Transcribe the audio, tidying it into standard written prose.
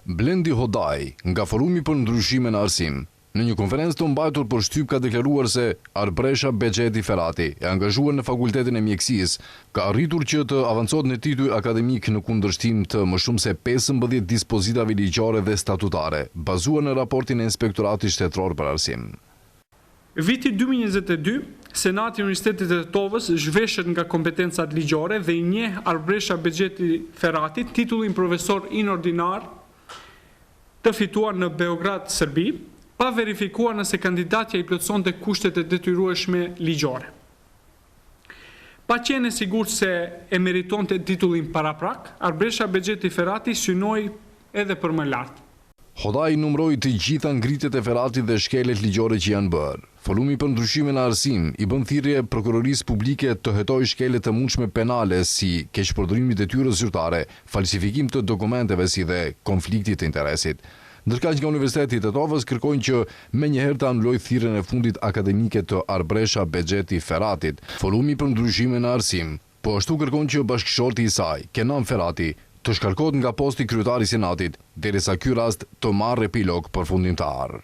Blendi Hodaj, nga Forumi për Ndryshime në Arsim, në një konferencë të mbajtur për shtyp ka deklaruar se Arbresha Bexheti Ferrati, e angazhuar në Fakultetin e Mjekësisë, ka arritur që të avancojë në titull akademik në kundërshtim të më shumë se 15 dispozitave ligjore dhe statutare, bazuar në raportin e Inspektoratit Shtetëror për Arsim. Viti 2022, Senati i Universitetit të Tetovës zhveshet nga kompetencat ligjore dhe i njeh Arbresha Bexheti Ferrati titullin profesor inordinar të fituar në Beograd, Serbi, pa verifikuar nëse kandidatja i plotësonte kushtet e detyrueshme ligjore. Pa qenë e sigurt se e meritonte titullin paraprak, Arbresha Bexheti Ferrati synoi edhe për më lart. Hodaj numëroi të gjitha ngritjet e Ferratit dhe shkelet ligjore që janë bërë. Forumi për Ndryshime në Arsim i bën thirrje prokurorisë publike të hetojë shkelet të mundshme penale si keqpërdorimi i detyrës zyrtare, falsifikim të dokumenteve si dhe konflikti të interesit. Ndërkaq nga Universiteti i Tetovës kërkojnë që menjëherë të anullojë thirrjen e fundit akademike të Arbresha Bexheti Ferratit. Forumi për Ndryshime në Arsim po ashtu kërkon që bashkëshorti i saj, Kenan Ferrati, të shkarkohet nga posti kryetari i Senatit, derisa ky rast të marrë epilog përfundimtar.